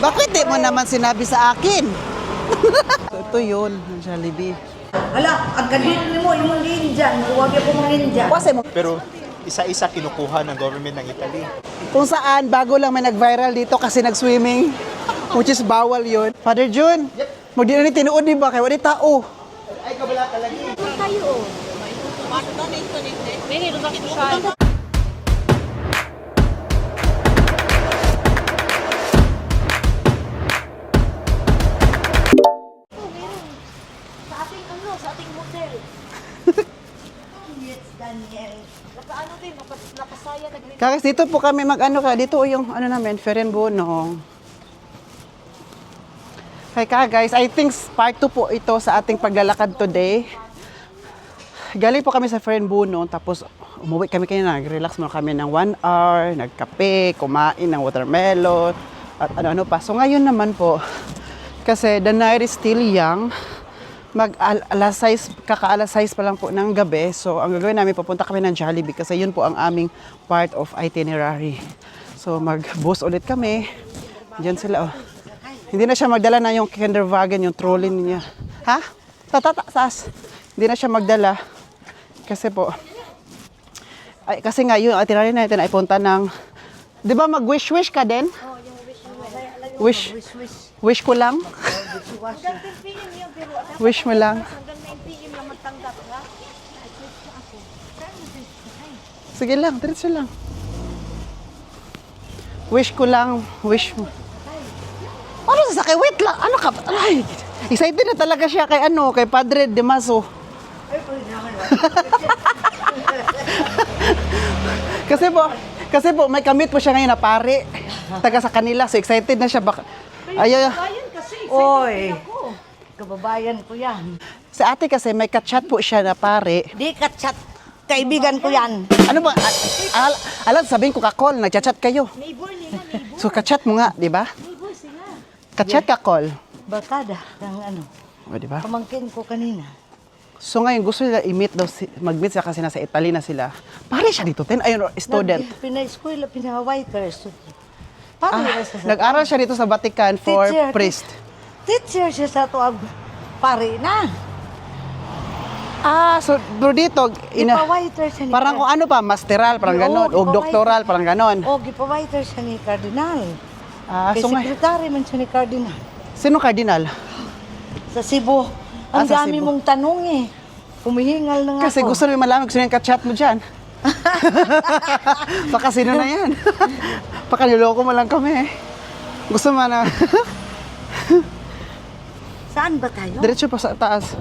Bakit di mo naman sinabi sa akin? Ito yun, ang Jollibee. Hala, ang ganit mo, yung ninja. Huwag yung mga ninja. Kasi mo, Pero isa-isa kinukuha ng government ng Italy. kung saan, bago lang may nag-viral dito kasi nag-swimming, which is bawal yun. Father Jun, magdi na ni tinuod di ba? Kaya wala tao. Ay, kabala talaga. Sa ating hotel. Yes, Daniel. Nakaano din, nakasaya na ganito. Kakas dito po kami mag-ano ka, dito yung ano namin, Ferenbuno. Kaya guys, I think part 2 po ito sa ating paglalakad today. Galing po kami sa Ferenbuno, tapos umuwi kami kanina, nag-relax muna kami ng 1 hour, nagkape, kumain ng watermelon, at ano-ano pa. So ngayon naman po, kasi the night is still young, mag-alas 6, kaka-alas 6 pa lang po ng gabi. So ang gagawin namin, papunta kami ng Jollibee kasi yun po ang aming part of itinerary. So mag-bus ulit kami. Diyan sila oh. Hindi na siya magdala na yung kinderwagen, yung trolley niya. Ha? Taas. Hindi na siya magdala. Kasi po, ay, kasi nga yung itinerary natin ay punta ng, di ba mag-wish-wish ka din? Oh, yung wish. Wish ko lang? Hanggang 10 p.m. yung pero Wish mo lang? hanggang 9 p.m. lang matanggap, ha? Sige lang, diretso lang. Wish ko lang, wish mo. Ano sa sakay? Wait lang, ano ka? Ay, excited na talaga siya kay ano, kay Padre Damaso. kasi po, may kamit po siya ngayon na pare. Taga sa kanila, so excited na siya. Ayaw. Bayan kasi, excited ako. Kababayan ko yan. Sa ate kasi may kachat po siya na pare. Di ka-chat. Kaibigan ko yan. Ano ba? Alam, sabihin ko ka-call, nagchat-chat kayo. Neighbor nila, neighbor. So kachat mo nga, di ba? Neighbor sila. Kachat ka-call. Barkada ng ano, O, di ba? pamangkin ko kanina. So ngayon gusto nila i-meet daw, mag-meet siya kasi nasa Italy na sila. Pare siya dito, ayun, student. Pina-eskwela, pina-waiter. Pare sa Nag-aral siya dito sa Vatican for Teacher. priest. Teacher siya sa tuwag pare na. So bro dito, Gipa-waiter siya ni parang kung ano pa, masteral, parang ganon, o doctoral, parang ganon. O, gipa-waiter siya ni Cardinal. Kay So sekretary man siya ni Cardinal. sino cardinal? Sa Cebu. Ang Sa dami Cebu. mong tanong eh. Humihingal na nga Kasi ako. gusto rin malaman kung sino yung kachat mo dyan. Baka sino na yan? Baka niloko mo lang kami. Gusto mo na. Saan ba tayo? Diretso pa sa taas.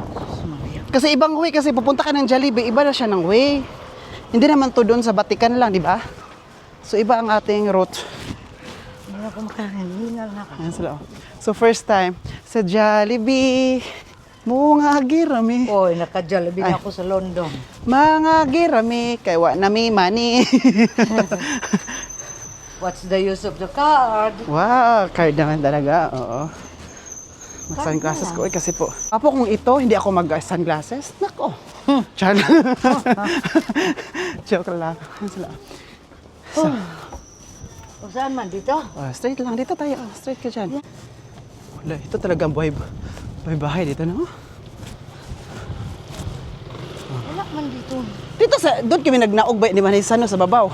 Kasi ibang way, kasi pupunta ka ng Jollibee, iba na siya ng way. Hindi naman to doon sa Vatican lang, di ba? So iba ang ating route. Hindi ako makahingal na ako. Ayan sila. Oh. So first time sa Jollibee, mga girami. Oy, naka-Jollibee na ako sa London. Mga girami, kay wa na may money. What's the use of the card? Wow, card naman talaga. Oo. Mag-sunglasses ko. Kasi po, apo kung ito, hindi ako mag-sunglasses. Nako. Char. Joke lang. Ayan sila. O saan man dito? Straight lang. Dito tayo. Straight ka dyan. Wala, ito talagang buhay bahay dito, no? Wala man dito. Dito sa, doon kami nagnaog ba, di ba, sa babaw.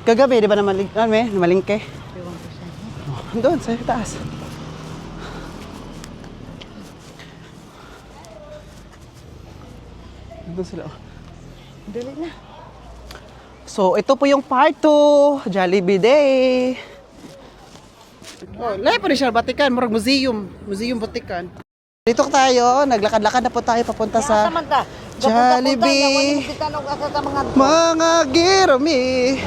Kagabi, di ba, namalingke? Ewan ko saan. Doon, sa taas. Doon sila. Dali na. So, ito po yung part 2, Jollibee Day. Oh, lahat pa rin siya, Vatican, murag museum. Museum Vatican. Dito tayo, naglakad-lakad na po tayo papunta sa Jollibee. Mga girami.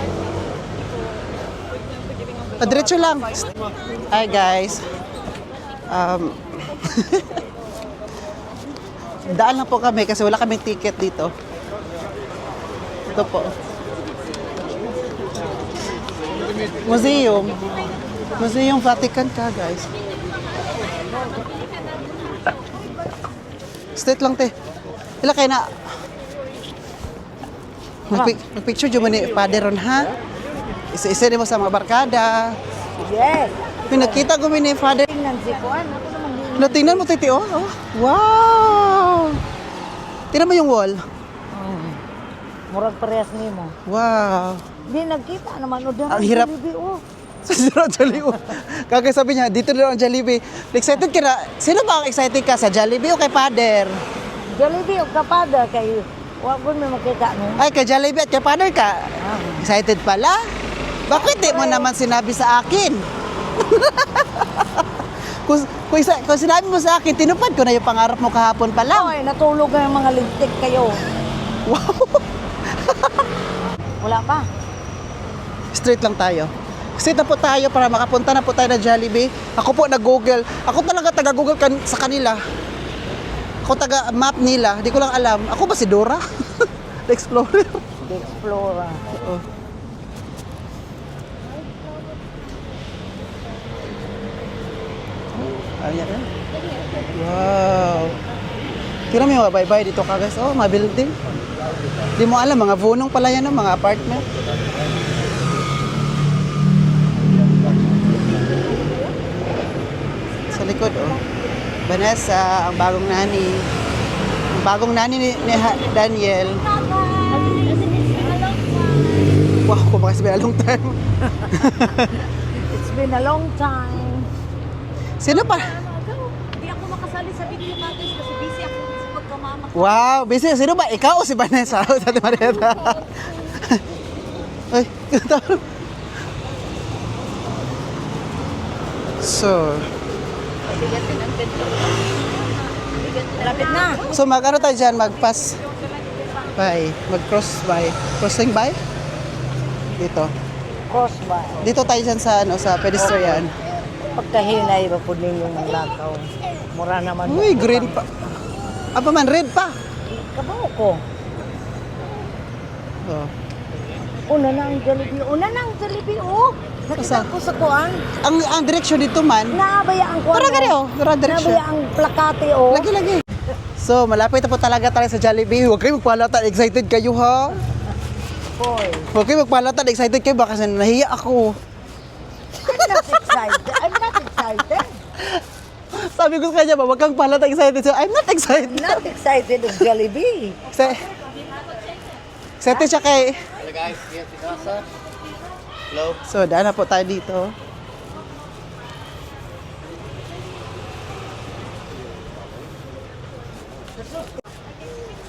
Diretso lang. Hi guys. Daan lang po kami kasi wala kaming ticket dito. Ito po. Museum. Museum Vatican ka, guys. Straight lang, te. Ila kayo na. Mag-picture dyan mo ni Padre Ron, ha? Isa-isa din mo sa mga barkada. Yes. Pinakita ko ni Father. Tingnan si Kuan. Ako naman yun. Natingnan mo, Titi, oh. Oh. Wow! Tingnan mo yung wall. Murag parehas nimo. Wow! Di nagkita naman o Ang hirap. Sa Zero Jollibee. Kagaya sabi niya, dito na ang Jollibee. Excited ka na. Sino ba ang excited ka? Sa Jollibee o kay Father? Jollibee o kapada kay wa ko may makita no. Ay, kay Jollibee at kay Father ka. Excited pala? Bakit di mo naman sinabi sa akin? kung sinabi mo sa akin, tinupad ko na yung pangarap mo kahapon pa lang. Ay, natulog na yung mga lintik kayo. Wow! Wala pa. Straight lang tayo. Straight na po tayo para makapunta na po tayo na Jollibee. Ako po nag-google. Ako talaga taga-google sa kanila. Ako taga-map nila. Di ko lang alam. Ako ba si Dora? The Explorer. The Explorer. Oo. Ayan eh. Wow. Tira mo yung mga bye-bye dito ka guys. Oh, mga building. Di mo alam, mga vunong pala yan, no? Mga apartment. Sa likod, oh. Vanessa, ang bagong nani. Ang bagong nani ni Daniel. Wow, kumakas ba a long time? It's been a long time. Sino pa? Hindi ako makasali sa video natin kasi busy ako sa pagkamama. Wow, busy. Sino ba? Ikaw o si Vanessa? Sa Ate Marieta. Ay, so, Lapit na. so mag-ano tayo dyan? Mag-pass by. Mag-cross by. Crossing by? Dito. Cross ba? Dito tayo dyan sa, ano, sa pedestrian. Pagkahinay ba po ninyong mga lakaw? Mura naman. Uy, green pa. Apa man, red pa. Kabaw ko. Oh. Una na ang Jollibee. Una na ang Jollibee, oh. Nakita Asa? ko sa kuan. Ang direksyon dito man, Naabaya ang kuan. para gani oh, para direksyon. Naabaya ang plakate, oh. Lagi. So, malapit na po talaga tayo sa Jollibee. Huwag kayo magpalatan. Excited kayo, ha? Boy. Huwag kayo magpalatan. Excited kayo. Baka kasi nahiya ako. I'm not excited. I'm not excited. Sabi ko sa kanya ba, huwag kang palatan excited. So, I'm not excited. I'm not excited of Jollibee. Excited siya kay... Hello guys, yes, si Kasa. Hello. So, daan na po tayo dito.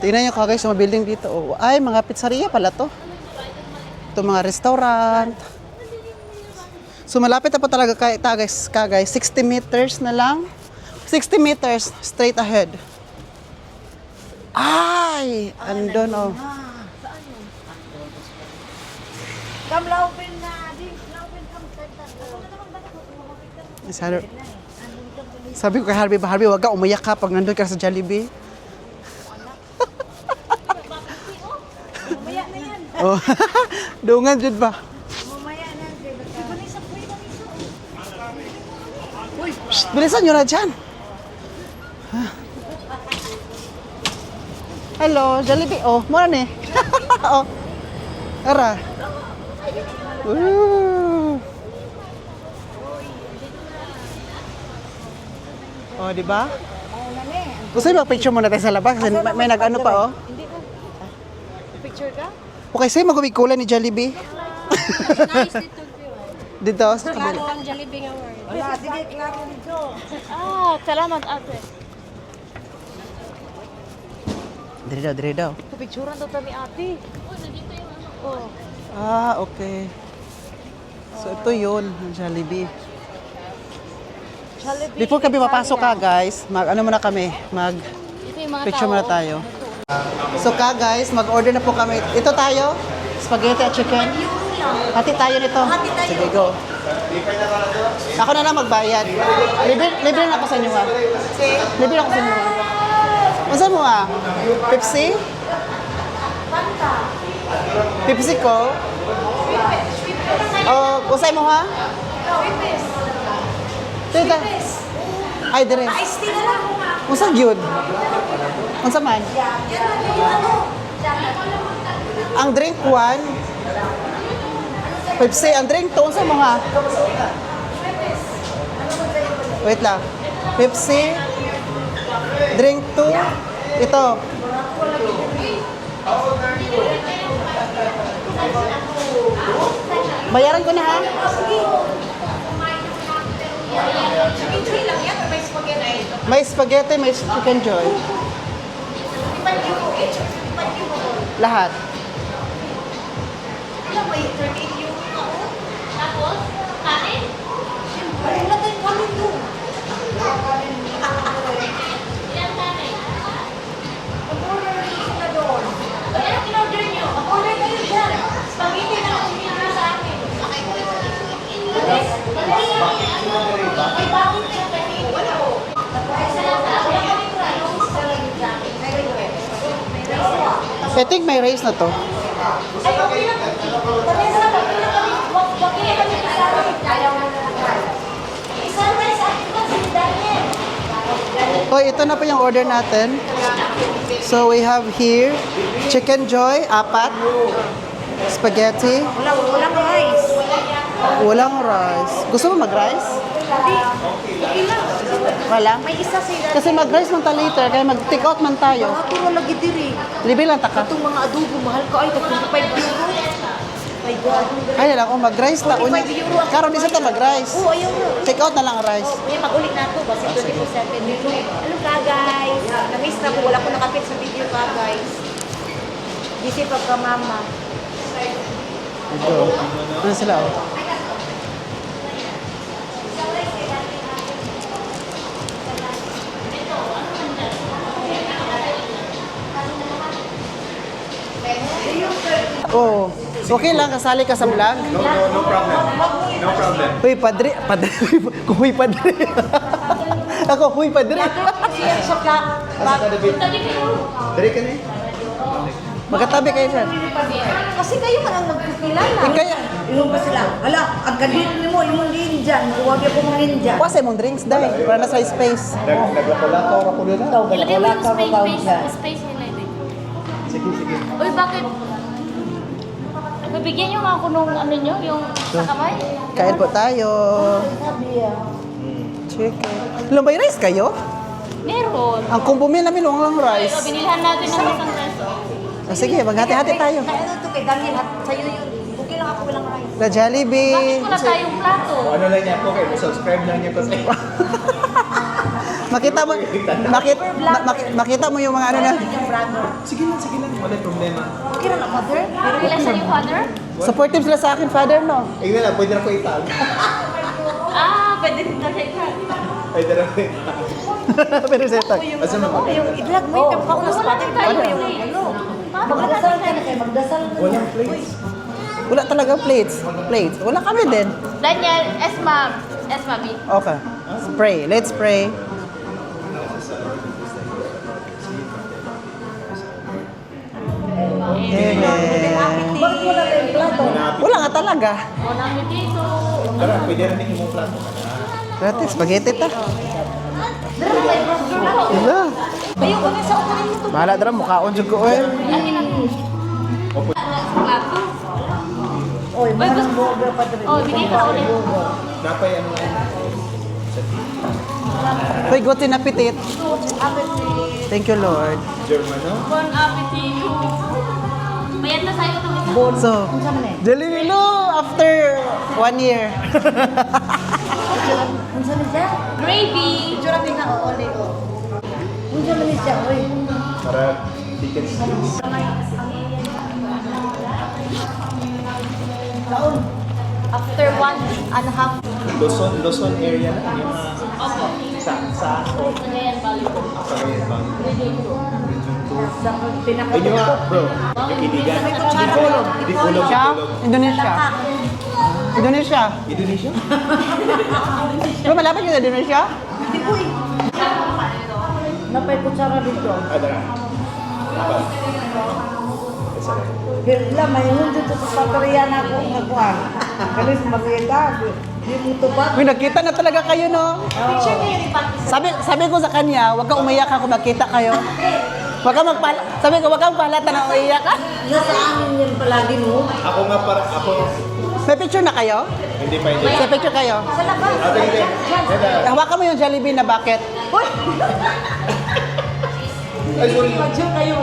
Tingnan nyo guys, yung mga building dito. Oh. Ay, mga pizzeria pala to. Ito mga restaurant. So, malapit na po talaga guys, 60 meters na lang. 60 meters straight ahead. Ay, andun oh. Come laupin na. Sabi ko kay Harvey, huwag ka umiyak ka pag nandun ka sa Jollibee. Mamaya na yan. Oh, dungan jud ba? Mamaya na. Shh, bilisan nyo na dyan. Hello, Jollibee. Oh, muna ni. Oh. Tara. Woo. Oh, di ba? Gusto niyo picture muna tayo sa labas kasi may nag-ano pa oh. Hindi ko. Picture ka? Okay, sige magumikulan ni Jollibee. Nice dito. Dito sa kabila. Klaro ang Jollibee nga word. Wala, sige, klaro nito. Salamat ate. Dire daw. Picturean daw kami ate. Oh, nandito yung ano. Oh. Ah, okay. So ito yun, ang Jollibee. Jollibee. Before kami papasok ka guys, ano muna kami, Ito yung mga picture tao. muna tayo. So guys, mag-order na po kami. Ito tayo, spaghetti at chicken. Hati tayo nito. Sige, go. Ako na lang magbayad. Libre na ako sa inyo ha. Libre na ako sa inyo ha. Masa mo ha? Pepsi? Pepsi ko? Oh, usay mo ha? Tita. Ay, dire. Unsa gyud? Unsa man? Ang drink 1. Pepsi, ang drink 2 unsa mo ha? Wait lang. Pepsi. Drink 2. Ito. Bayaran ko na ha. May spaghetti, may chicken joy. Lahat. Tapos, kanin? Wala tayong kami doon. Ilan kanin? Mag-order rin sila doon. Ano in-order nyo? Order kayo dyan. Spaghetti na lang sinira sa amin. May bakit na yung wala o. I think may rice na to. Ay, okay lang. Parehas lang, okay lang kami. Okay lang kami sa amin. Ayaw na lang. Isang rice akin ba si Daniel? Oh, ito na po yung order natin. So we have here chicken joy, 4. Spaghetti. Walang rice. Walang rice. Gusto mo mag-rice? Okay lang. Wala. May isa sila. Kasi mag-rice man ta later, kaya mag-take out man tayo. Puro lagi diri. Libre lang taka. Itong mga adobo, mahal ka ay, 25 euro. My God. Ay, lang ako mag-rice na. Unya. Karon di sa ta mag-rice. Oo, ayaw na. Take out na lang ang rice. Ngayon, mag-ulit na ako. Basta 24/7 dito. Ano ka, guys? Na-miss na ko. Wala ko nakapit sa video ka, guys. Busy pagka mama. Ito. Ano sila oh? Oh, okay lang kasali ka sa vlog? No problem. No problem. Huy, padre. Padre. Huy, padre. Ako, huy, padre. Siya sa ka. Dari ka na eh. Magkatabi kayo dyan. Kasi kayo man ang nagkikilala. Kaya, Yung ba sila? Hala, ang ganit ni mo, yung Indian. Huwag yung mga Indian. kuha sa mong drinks dahil. Para na sa space. Naglapalato ako ko doon. Ilagay mo yung space nila. Sige, sige. Uy, bakit? Bibigyan nyo nga ako nung ano nyo, yung sa kamay? Kain po tayo. Chicken. Lumbay rice kayo? Meron. Ang kumbumin namin walang Ay, rice. binilhan natin ng isang reso. Sige, maghati-hati tayo. Kaya ano to kay Daniel, sa'yo yun. Okay lang ako walang rice. La Jollibee. Bakit wala tayong plato? Ano lang niya po kayo, subscribe lang niya ko sa Makita mo, makita mo yung mga ano na. Yung brother. Sige lang, wala problema. Okay lang, mother. Pero ilan sa yung father? Supportive sila sa akin, father, no? Eh, wala, pwede na ko itag. Pwede din na siya. Pwede na ko itag. Pero sa tag. Asa mo ba? Yung i-vlog mo yung kauna sa mother. Wala Yung tayo. ano. Magdasal ka na kayo, magdasal na. Walang plates. Wala talaga plates. Plates. Wala kami din. Daniel, Esma, B. Okay. Pray. Let's pray. Amen. Bakit wala tayong plato? Wala nga talaga. Wala mo dito. Tara, pwede rin yung imong plato. Dati, spaghetti ta. Dara tayo, brother. Wala. Ayun ko na sa ukunin mo to. Bahala dara, mukhaon dyan ko eh. Plato. Oy, mga nang burger pa dito. Oh, bigay pa ulit. Napay ano lang. Hoy, good appetit. Thank you, Lord. German, no? Bon appetit. Bayad na sa'yo itong isa. So, Unsa man eh? Jalililo after 1 year. Unsa man siya? Gravy. Itsura din na ole ko. Unsa man siya, oy. Para chicken skills. Kaon. After 1.5. Luzon area na. Yung mga sa Cagayan Valley. Cagayan Valley. Sa pinaka. Ayun nga, bro. Yung kinigan. Hindi kulog. Siya? Indonesia. Indonesia. Indonesia? Diba malapit yung Indonesia? Di ko eh. Napay kutsara dito. Dara. Apa? Sorry. Hirla, may hundo to sa patoriya na ako nagkuhan. Kalis marieta. Di mo to ba? Uy, nakita na talaga kayo, no? Picture kayo ni Pati. Sabi ko sa kanya, huwag ka umiyak ako makita kayo. Huwag ka sabi ko, huwag kang palata na umiyak ka. Nasa amin yan palagi mo. Ako nga para, ako, May picture na kayo? Hindi pa, hindi. May picture kayo? Sa labas. Ate, hindi. Dada. Hawakan mo yung Jollibee na bucket. Uy! Ay, sorry. Mag-joke kayo.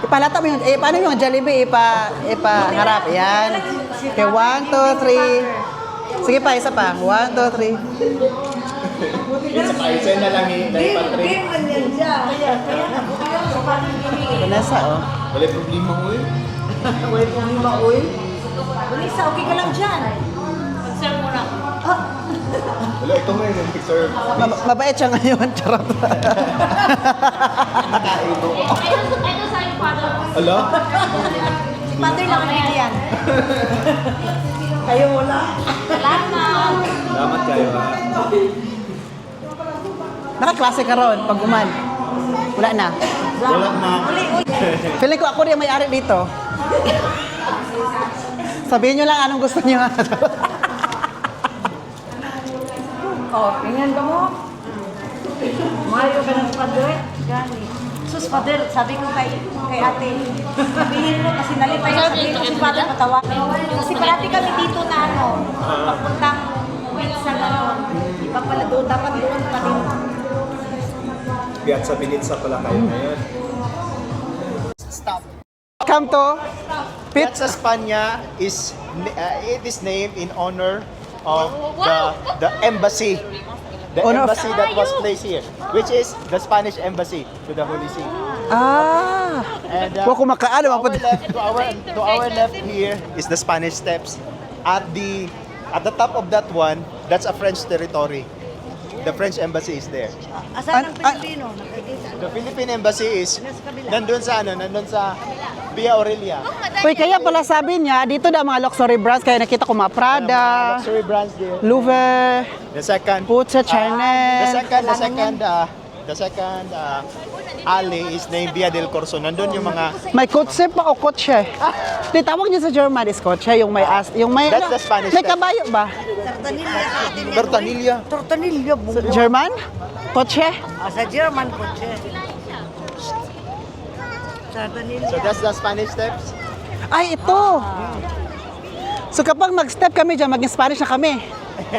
Ipalata mo yung, paano yung Jollibee? Ipaharap. Yan. Okay, 1, 2, 3. Sige pa, isa pa. 1, 2, 3. Isa pa, isa na lang eh. Dahil pa 3. man yan siya. Kaya sa pamilya. Vanessa, oh. Wala problema mo eh. Wait, lima, uy. Vanessa, okay ka lang dyan. Pag-serve mo na. Wala, ito nga yung picture. Mabait siya ngayon. Charot. Nakaibo. Ito sa yung father. Ala? Si Mother lang ang yan. Kayo wala. Salamat. Salamat kayo ha. Nakaklase ka ron pag uman. Wala na. Wala na. Feeling ko ako rin ang may-ari dito. Sabihin nyo lang anong gusto nyo. Oh, tingnan ka mo. Mayo ka ng padre. Gani. Sus, Father, sabi ko kay ate, sabihin mo kasi nalipay na sabihin ko si Father patawa. Kasi parati kami dito na ano, papuntang sa gano'n. Ipapala doon, dapat doon pa din. Biyak sa Binitsa pala kayo ngayon. Come to Piazza Spagna is it is named in honor of the embassy. The Honor of- embassy that was placed here, which is the Spanish embassy to the Holy See. Ah. And Huwag ko makaano. to our left here is the Spanish Steps. At the top of that one, that's a French territory. The French embassy is there. Asan ang An- Pilipino? Nakikita. The Philippine embassy is nandun sa Via Aurelia. Uy, kaya pala sabi niya, dito na mga luxury brands. Kaya nakita ko mga Prada, Luxury brands there. Louvre, The second Pucha, Chanel. the second alley is named Via del Corso. Nandun yung mga May kotse pa o kotse? Di tawag niya sa German is kotse, yung may yung may That's the Spanish May type. kabayo ba? Tortanilla sa atin yan. Tortanilla. Tortanilla, Sa German? Kotse? Sa German po siya. Tortanilla. So that's the Spanish Steps. Ay, ito! So kapag mag-step kami dyan, maging Spanish na kami.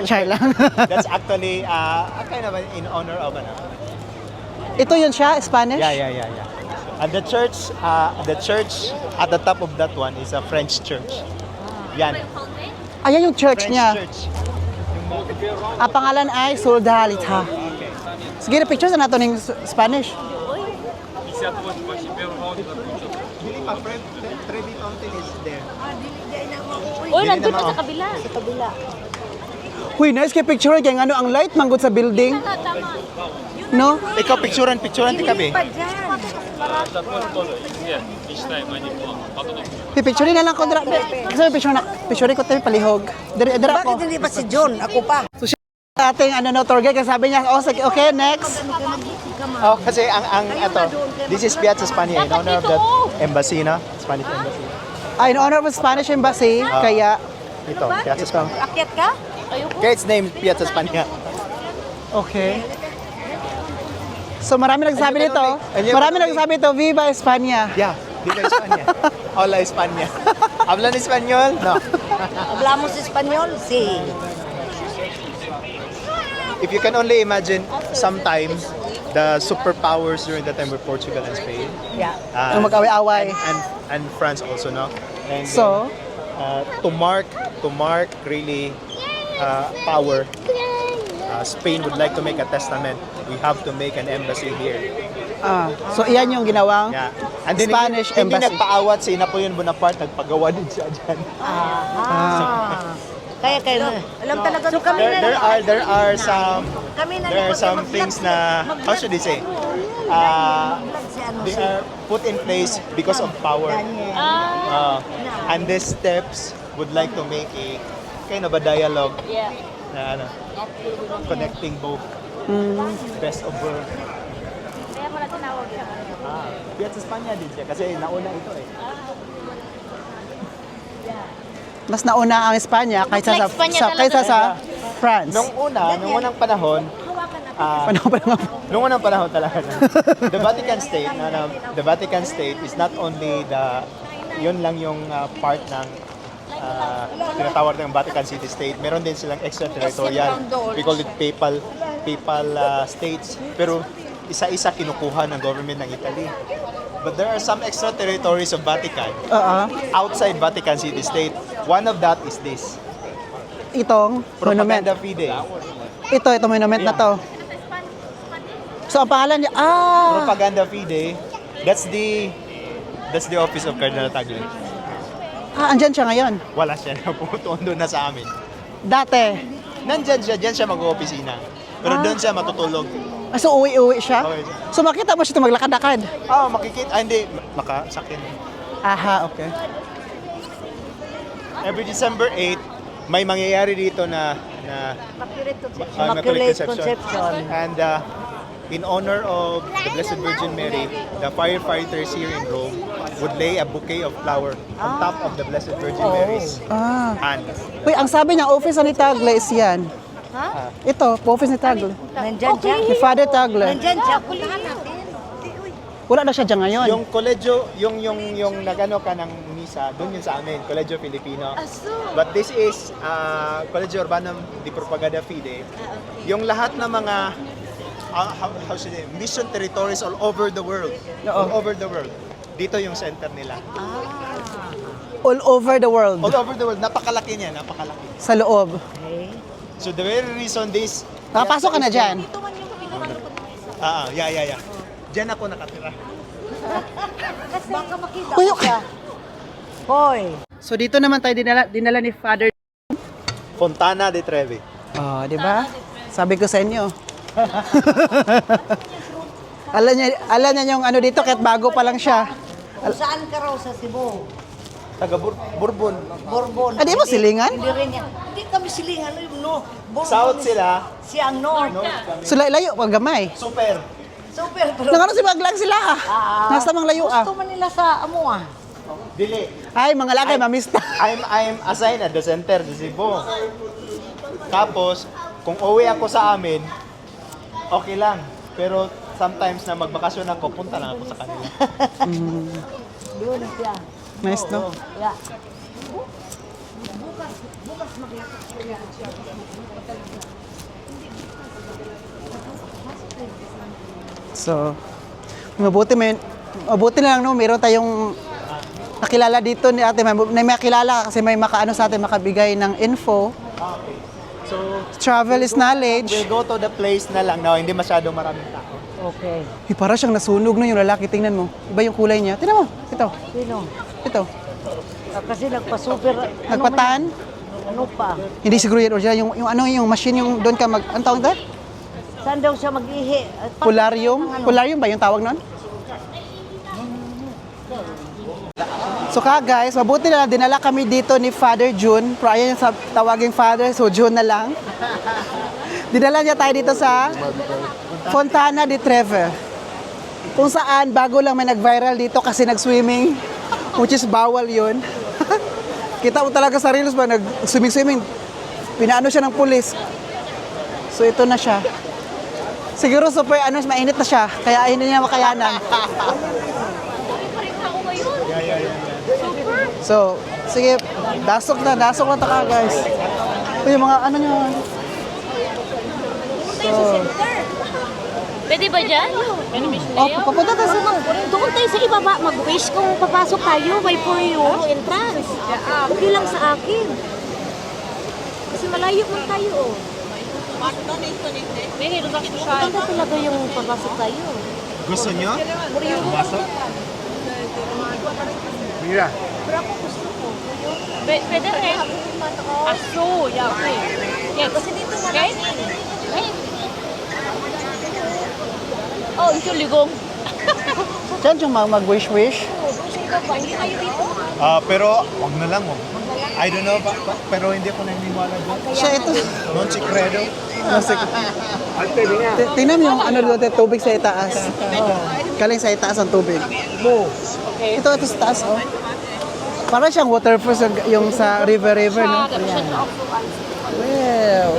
Char lang. That's actually kind of in honor of Ito yun siya, Spanish? Yeah. And the church at the top of that one is a French church. Yan. Ayan yung church French niya. church. Ang pangalan ay Soldalita. Okay. Sige na pictures na nato ng Spanish. Dili pa friend, Trevi Fountain is there. Uy, Dili nandun naman, pa sa oh. kabila. Huy, nice kay picture kay ano ang light manggod sa building, Tama. no? Ikaw picturean ti kami. Pipicture na lang ko dira. Kasi may picture ko tayo palihog. Dira ako. Bakit hindi pa si John? Ako pa. Ating tour guide kasi sabi niya, oh sige, okay, next. Oh, kasi ang this is Piazza Spagna in honor of that embassy na, Spanish embassy. In honor of Spanish Embassy, kaya Ito, Piazza Spagna. Akyat ka? Kaya it's named Piazza Spagna. okay. So marami nagsabi And you can nito. only- and you Marami can only- nagsabi nito, Viva España. Yeah, Viva España. Hola España. ¿Hablan español? No. Hablamos Espanyol? Si. If you can only imagine, sometimes the superpowers during that time were Portugal and Spain. Yeah. Ang mag-away-away. And France also, no? And So, to mark really power, Spain would like to make a testament. We have to make an embassy here. so iyan yung ginawang Yeah. And then Spanish hindi Embassy. nagpaawat si Napoleon Bonaparte, nagpagawa din siya dyan. Kaya alam talaga so kami There are some kami na there are some things na, how should I say, si ano they si are put in place because of power. Daniel. And these steps would like to make a kind of a dialogue Yeah. na connecting both best of both. Kaya pala tinawag siya. Piazza Spagna din siya kasi nauna ito eh. Mas nauna ang Espanya kaysa Like sa, Espanya talaga. kaysa sa France. Nung unang panahon, nung unang panahon talaga, the Vatican State is not only yun lang yung part ng tinatawag ng Vatican City State. Meron din silang extraterritorial. We call it papal states. Pero isa-isa kinukuha ng government ng Italy. But there are some extra territories of Vatican outside Vatican City State. One of that is this. Itong monument. Propaganda Fide. Ito monument na to. So, ang pangalan niya, Propaganda Fide, that's the office of Cardinal Tagle. Andyan siya ngayon. Wala siya na pumutundo na sa amin. Dati. Nandyan siya, dyan siya mag-opisina. Pero doon siya matutulog. So, uwi-uwi siya? Okay siya. So, makita mo siya ito maglakad-lakad? Makikita. Hindi, makasakyan. Aha, okay. Every December 8, may mangyayari dito na Immaculate Conception. And in honor of the Blessed Virgin Mary, the firefighters here in Rome would lay a bouquet of flower on top of the Blessed Virgin Mary's hand. Uy, ang sabi niya, office ni Tagle is yan. Ha? Ito, office ni Tagle. Nandyan siya. Ni Father Tagle. Nandyan siya. Wala na siya dyan ngayon. Yung koledyo, yung nagano ka ng misa, doon yun sa amin, Koledyo Filipino. But this is Koledyo Urbanum di Propaganda Fide. Yung lahat ng mga how should I say, mission territories all over the world. All over the world. Dito yung center nila. All over the world. All over the world. Napakalaki niya, napakalaki. Sa loob. Okay. So the very reason this... Nakapasok ka na dyan. Yeah. Diyan ako nakatira. Baka makita Uy, ko siya. Hoy. So dito naman tayo dinala ni Father. Fontana de Trevi. Oh, di ba? Sabi ko sa inyo. alam niya yung ano dito kahit bago pa lang siya. Kung saan ka raw sa Cebu? Taga Bourbon. Bourbon. Ah, di mo silingan? Hindi rin yan. Hindi kami silingan. No. Bourbon South sila. Siya ang north. So layo, pag gamay. Super. Super. Pero Nang ano si Maglang sila ha? Nasa mang layo gusto man nila sa Amua. Dili. Ay, mga lagay, mamista. I'm assigned at the center de Cebu. Tapos, kung uwi ako sa amin, okay lang. Pero sometimes na magbakasyon ako, punta lang ako sa kanila. Doon siya. Nice, no? Yeah. So, mabuti na lang no, meron tayong nakilala dito ni ate, may makilala kasi may makaano sa atin, makabigay ng info. So, Travel is knowledge. we'll go to the place na lang na hindi masyadong maraming tao. Okay. Para siyang nasunog na yung lalaki, tingnan mo. Iba yung kulay niya. Tingnan mo, ito, Sino? ito. Kasi nagpa-super. Nagpatan. Ano pa? Hindi siguro yan original. Yung machine, yung doon ka ang tawag doon? Saan daw siya mag-ihi? Polarium? Polarium ba yung tawag nun? So guys, mabuti na lang, dinala kami dito ni Father June. Pero ayaw niya sa tawaging Father, so June na lang. Dinala niya tayo dito sa Fontana de Trevi. Kung saan, bago lang may nag-viral dito kasi nag-swimming, which is bawal yun. Kita mo talaga sa reels ba, nag-swimming. Pinaano siya ng pulis. So ito na siya. Siguro super, mainit na siya, kaya hindi niya makayanan. So, sige, dasok na taka guys. Uy, yung mga ano nyo. So, Pwede ba dyan? papunta tayo sa Doon tayo sa ibaba, mag-wish kung papasok tayo, may for you entrance. Okay lang sa akin. Kasi malayo man tayo. Maganda talaga yung papasok tayo. Gusto nyo? Pumasok? Mira. Pwede rin. Aso, yeah, okay. Yeah, kasi dito okay? Oh, ito ligong. Diyan yung mag-wish-wish. Hindi kayo dito. Pero, wag na lang. I don't know, pero hindi ko naniniwala doon. Siya ito. Non si credo. Tingnan mo yung ano doon, tubig sa itaas. Galing sa itaas ang tubig. Ito sa taas, oh. Parang siyang waterfalls yung sa river, no? Well.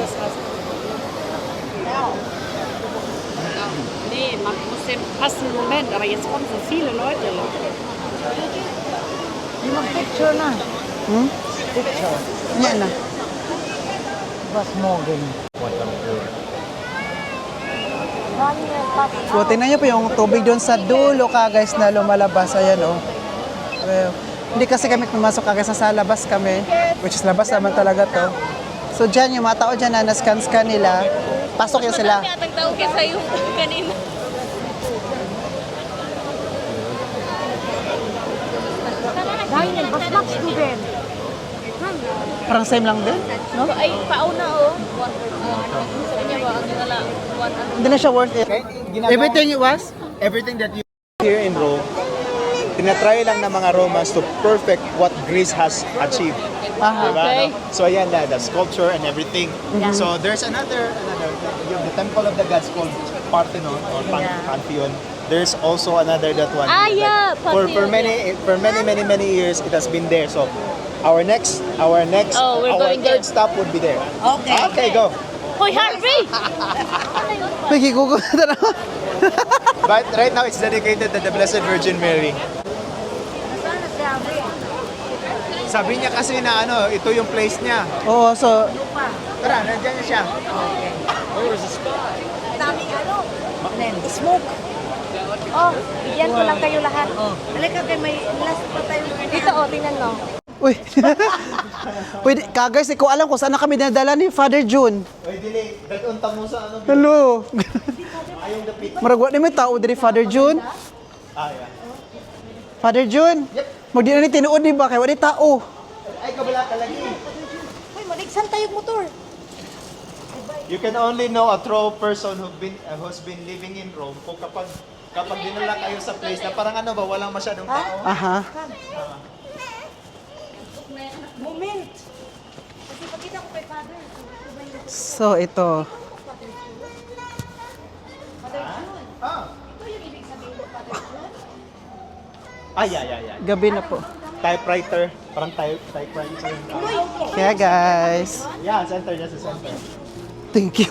Nee, man muss den passenden Moment, aber jetzt kommen so viele Leute. Yung mag-picture na. Picture. Yan na. Was Morgan. So, tingnan niyo po yung tubig doon sa dulo ka guys na lumalabas. Ayan oh. Well, hindi kasi kami pumasok ka guys, sa labas kami. Which is labas naman talaga to. So dyan, yung mga tao dyan na nascan-scan nila, pasok yan sila. Atang tao kaya sa'yo kanina. Dahil basmak student. Parang same lang din. No? Ay, pauna oh. Sabi niya ba, ang wala, Hindi na siya worth it. Everything it was? Everything that you here in Rome, tinatry lang ng mga Romans to perfect what Greece has achieved. Aha. Diba, Okay. no? So ayan na, the sculpture and everything. So there's another yung the temple of the gods called Parthenon or Pantheon. There's also another that one. Ah, yeah, For Pantheon, many years it has been there. So our next Oh, we're our going third there. stop would be there. Okay. Okay, go. Hoy, Harvey! May gigugulo na naman. But right now it's dedicated to the Blessed Virgin Mary. Sabi niya kasi na ano, ito yung place niya. Oo, so, Tara, nandiyan na siya. Daming ano. Smoke. Oh, bigyan ko lang kayo lahat. Halika kayo, may last pa tayo. Dito, oh, tingnan mo. uy. Pwede, guys, ikaw alam kung saan na kami dinadala ni Father June. Oy, dili, dagunta mo sa ano. Hello. Ayong dapit. Maragwa ni may tao diri Father June. Ah, yeah. Father June. Magdi na ni tinuod di ba kay wala tao. Ay, kabala ka lagi. Hoy, maligsan tayo motor. You can only know a true person who's been living in Rome kung kapag dinala kayo sa place na parang ano ba, walang masyadong tao. Aha. Moment. Kasi pagkita ko kay Father. So ito. Yeah. Gabi na po. Typewriter, parang typewriter. Kaya guys, Yeah, center, just a center. thank you.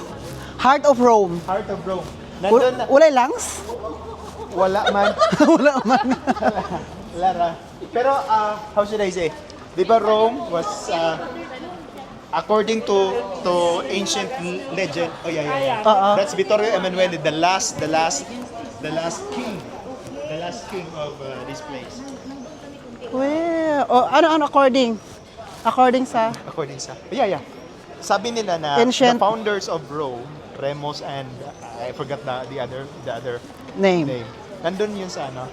Heart of Rome. Heart of Rome. Nandun na, Wala langs? wala man. Wala man. Lara. Pero, how should I say? Di ba Rome was, according to ancient legend, oh yeah. That's Vittorio Emanuele, the last king. The last king of this place. Well, oh, ano according? According sa According sa, yeah. Sabi nila na Ancient- the founders of Rome, Remus and I forgot the other name. name. Nandun yun sa ano.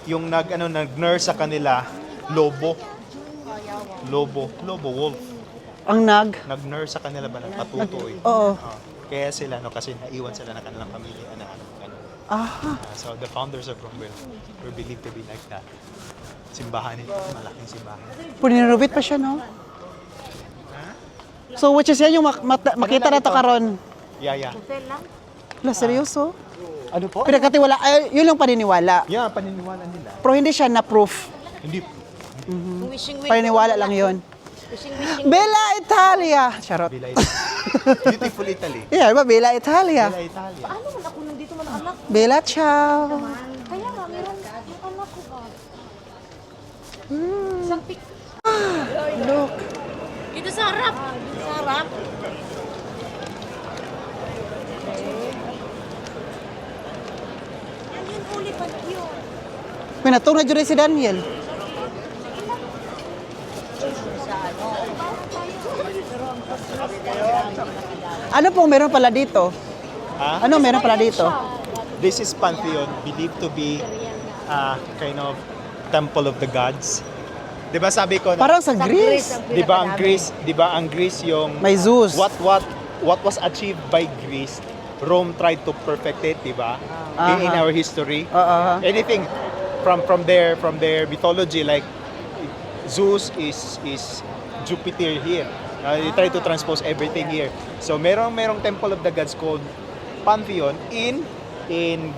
Yung nag-nurse sa kanila, lobo, wolf. Ang Nag-nurse sa kanila ba nagpatutoy. Oo. Kaya sila kasi naiwan sila ng kanilang pamilya na Aha. so the founders of Rome were believed to be like that. Simbahan nito, malaking simbahan. Punirenovate pa siya, no? So, which is yan yung makita na to karon. Yeah. Hotel lang. La, seryoso? Ano po? Pinagkatiwala, ay, yun lang paniniwala. Yeah, paniniwala nila. Pero hindi siya na-proof. Hindi. Paniniwala lang yun. Wishing. Bella Italia! Charot. Bila Italy. Beautiful Italy. Yeah, ba? Bella Italia. Bila Italia. Paano man ako nandito man anak? Bella ciao. Kaya nga, meron yung anak ko ba? Isang pic. Look. Dito sa harap. Sa harap. Yan yung uli pa yun. Minatong na dyan si Daniel. Ano pong meron pala dito? Ha? Ano meron pala dito? This is Pantheon, believed to be kind of temple of the gods. 'Di ba sabi ko na, Parang sa Greece. 'di ba ang Greece yung May Zeus. what was achieved by Greece, Rome tried to perfect it, 'di ba? In our history. Oo. Anything from their mythology, like Zeus is Jupiter here. They try to transpose everything here. So merong temple of the gods called Pantheon in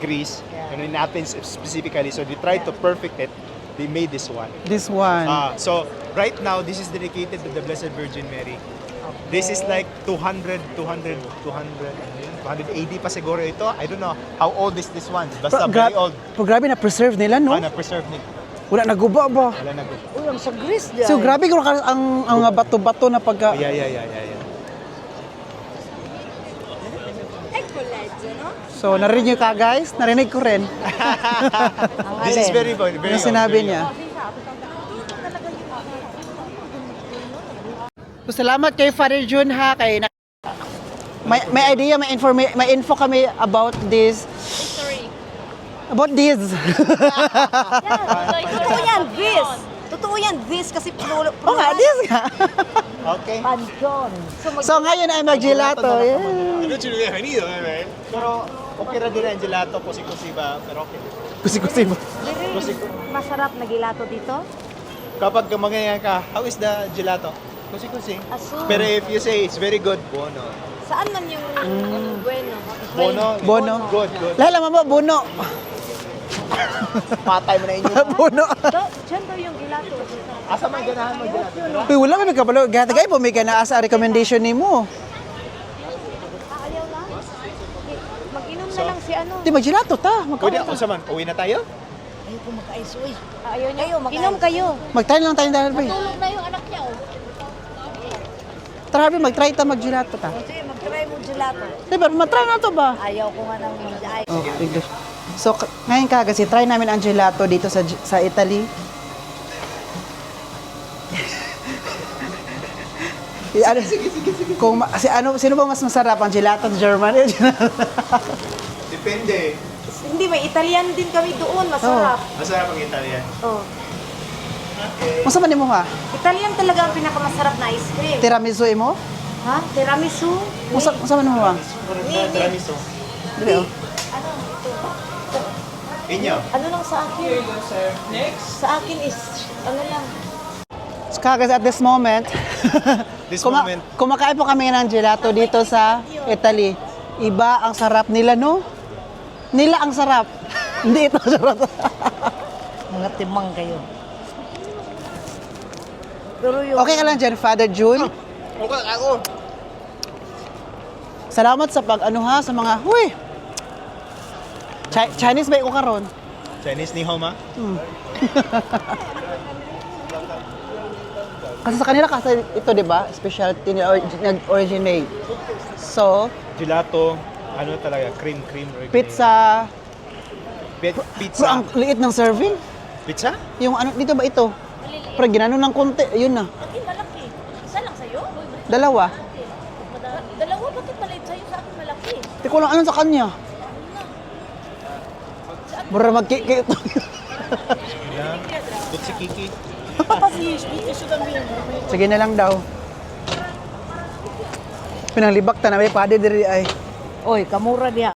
Greece and in Athens specifically. So they tried to perfect it. They made this one. This one. So right now this is dedicated to the Blessed Virgin Mary. This is like 200 AD pa siguro ito. I don't know how old is this one. Basta very old. Grabe na preserve nila, no? Na preserve nila. Wala naguba ba? Wala na ko. Uy, ang sa Greece dyan. So grabe ko ang mga bato-bato na pagka... Yeah. So narinig niyo ka guys? Narinig ko rin. This is very good. Very Yung sinabi good. niya. So, salamat kay Father Jun ha. May idea, may info kami about this. History. About this. Totoo yan, this. Totoo yan, this kasi Oo nga, this nga. Okay. Panjon. So ngayon ay mag-gelato. Yeah. No ci hubiera venido, Pero okay ra din ang gelato, kusi-kusi ba? Pero okay. Kusi-kusi ba? Masarap na gelato dito? Kapag kumangayan ka, how is the gelato? Kusi-kusi. Aso. Pero if you say it's very good, bono. Saan man yung bueno? Bono. Bono. Good. Lala mo ba, Bono? Patay mo na inyo. Bono. Diyan daw yung gelato. Asa man ganahan mo gelato? Uy, wala may kabalo. Gatagay po may kana sa recommendation ni mo. Ayaw lang. Mag-inom na lang si ano. Di mag-gelato ta. Pwede ako sa man. Uwi na tayo? Ayaw ko mag-ice, uy. Ayaw niya. Inom kayo. Mag-try lang tayo dahil ba. Tulog na yung anak niya, oh. Tara, mag-try ta mag-gelato ta. Sige, mag-try mo gelato. Di ba, matry na to ba? Ayaw ko nga ng mag-ice. Oh, English. So, ngayon ka kasi try namin ang gelato dito sa Italy. Ano, kung sino ba mas masarap ang gelato sa Germany? Depende. Hindi, may Italian din kami doon. Masarap. Masarap ang Italian. Oh. Masa man mo ha? Italian talaga ang pinakamasarap na ice cream. Tiramisu imo? Ha? Tiramisu? Masa man mo ha? Tiramisu. Dili oh. Inyo. Ano lang sa akin? Sa akin is, ano lang. So, guys, at this moment, Moment. kumakain po kami ng gelato dito sa Italy. Iba ang sarap nila, no? Nila ang sarap. Hindi ito sarap. Mga timang kayo. Pero yung... Okay ka lang dyan, Father June. Okay, ako. Salamat sa pag-ano ha, sa mga, huy! Chinese ba ko karon? Chinese ni Homa? Kasi sa kanila kasi ito, di ba? Specialty nag-originate. So, Gelato, ano talaga, cream. pizza. Pero Pizza. ang liit ng serving. Pizza? Yung ano, dito ba ito? Pero ginano ng konti, yun na. Akin malaki. Isa lang sa'yo? Dalawa. Dalawa, bakit maliit sa'yo? Sa akin malaki. Hindi ko lang ano sa kanya. Mura magkiki ito. Yeah. Tutsi Kiki. Sige na lang daw. Pinanglibak ta na may pade diri ay. Oy, kamura diya.